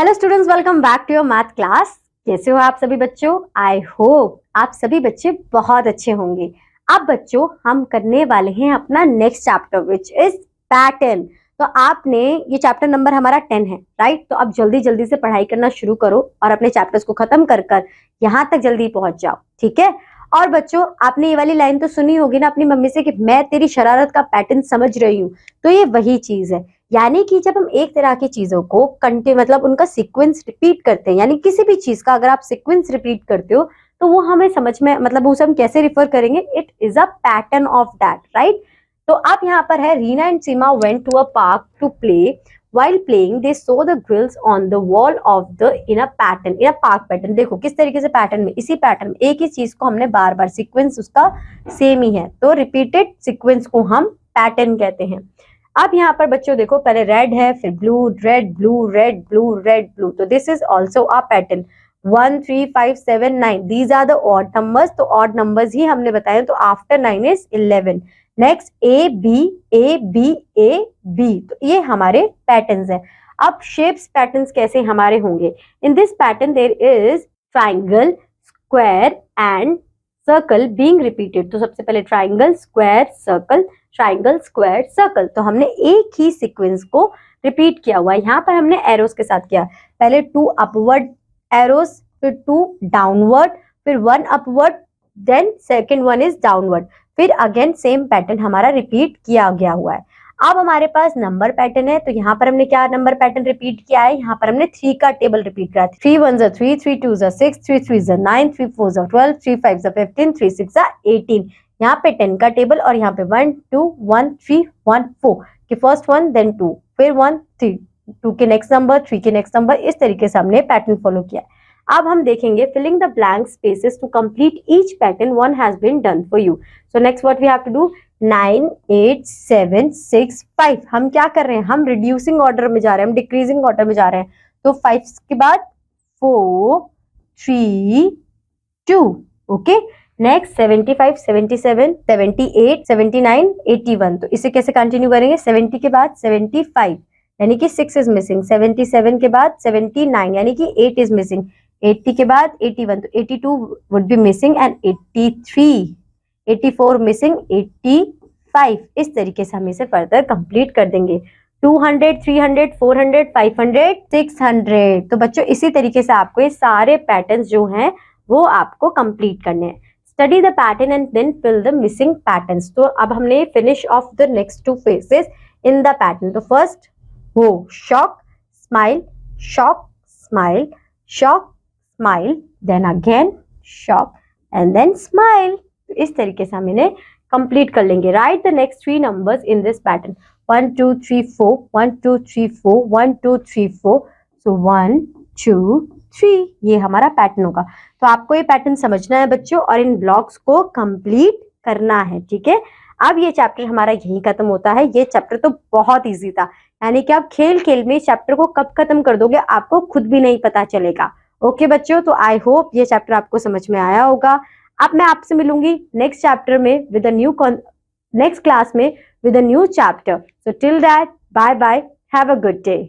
Hello students, welcome back to your math class. कैसे हो आप सभी बच्चों? आई होप आप सभी बच्चे बहुत अच्छे होंगे। अब बच्चों हम करने वाले हैं अपना next chapter which is pattern. तो आपने ये चैप्टर नंबर हमारा 10 है, राइट? तो अब जल्दी जल्दी से पढ़ाई करना शुरू करो और अपने चैप्टर्स को खत्म कर कर यहाँ तक जल्दी पहुंच जाओ, ठीक है? और बच्चों आपने ये वाली लाइन तो सुनी होगी ना अपनी मम्मी से कि मैं तेरी शरारत का पैटर्न समझ रही हूँ। तो ये वही चीज है, यानी कि जब हम एक तरह की चीजों को मतलब उनका सीक्वेंस रिपीट करते हैं, यानी किसी भी चीज का अगर आप सीक्वेंस रिपीट करते हो तो वो हमें समझ में मतलब उसे हम कैसे रिफर करेंगे? It is a pattern of that, right? तो अब यहाँ पर है Reena and Seema went to a park to play. While playing, they saw the grills on the wall of the in a park pattern. देखो किस तरीके से पैटर्न में, इसी पैटर्न में एक ही चीज को हमने बार बार सीक्वेंस उसका सेम ही है, तो रिपीटेड सीक्वेंस को हम पैटर्न कहते हैं। अब यहाँ पर बच्चों देखो पहले रेड है, फिर blue, red, blue, red, blue, red, blue, तो this is also a pattern. 1 3 5 7 9 these are the odd numbers, तो ऑड नंबर्स ही हमने बताए, तो after 9 is 11। Next A B A B A B, तो ये हमारे पैटर्न्स हैं। अब शेप्स पैटर्न्स कैसे हमारे होंगे? In this pattern there is triangle, square and circle being repeated. तो सबसे पहले triangle, square, circle, triangle, square, circle, तो हमने एक ही सीक्वेंस को रिपीट किया हुआ है। यहाँ पर हमने एरोस के साथ किया, पहले 2 अपवर्ड एरोस, फिर 2 डाउनवर्ड, फिर 1 upward, then second 1 is downward, फिर अगेन सेम पैटर्न हमारा रिपीट किया गया हुआ है। अब हमारे पास नंबर पैटर्न है, तो यहाँ पर हमने क्या नंबर पैटर्न रिपीट किया है? यहाँ पर हमने 3 का टेबल रिपीट किया है। 3 1 3, 3 2 6, 3 3 9, 3 4 12, 3 5 15, 3 6 18। यहाँ पे 10 का टेबल और यहाँ पे 1 2 1 3 1 4 कि फर्स्ट 1 देन 2, फिर 1 3, 2 के नेक्स्ट नंबर, 3 के नेक्स्ट नंबर, इस तरीके से हमने पैटर्न फॉलो किया। अब हम देखेंगे filling the blank spaces to complete each pattern, one has been done for you. So next what we have to do, 9 8 7 6 5। हम क्या कर रहे हैं? हम रिड्यूसिंग ऑर्डर में जा रहे हैं, हम डिक्रीजिंग ऑर्डर में जा रहे हैं। तो 5 के बाद 4 3 2, ओके। नेक्स्ट 75 77 78 79 81, तो इसे कैसे कंटिन्यू करेंगे? 70 के बाद 75 यानी कि 6 इज मिसिंग, 77 के बाद 79 यानी कि 8 इज मिसिंग, 80 के बाद 81, तो 82 would be missing and 83, 84 missing, 85। इस तरीके से हम इसे फर्दर कंप्लीट कर देंगे। 200 300 400 500 600, तो बच्चों इसी तरीके से आपको ये सारे पैटर्न्स जो हैं वो आपको कंप्लीट करने हैं। Study the pattern and then fill the missing patterns. तो अब हमने finish off the next 2 phases in the pattern. तो फर्स्ट वो shock smile, shock smile, shock smile, then again shock and then smile. इस तरीके से हम इन्हें कंप्लीट कर लेंगे। Right the next 3 numbers in this pattern, 1 2 3 4 1 2 3 4 1 2 3 4, सो 1 2 3, ये हमारा पैटर्न होगा। तो आपको ये पैटर्न समझना है बच्चों और इन ब्लॉक्स को कंप्लीट करना है, ठीक है? अब ये चैप्टर हमारा यहीं खत्म होता है। ये चैप्टर तो बहुत इजी था, यानी कि आप खेल खेल में इस चैप्टर को कब खत्म कर दोगे आपको खुद भी नहीं पता चलेगा। ओके बच्चों, तो आई होप ये चैप्टर आपको समझ में आया होगा। अब मैं आपसे मिलूंगी नेक्स्ट चैप्टर में with a new next class में with a new chapter. So till that bye bye, have a good day.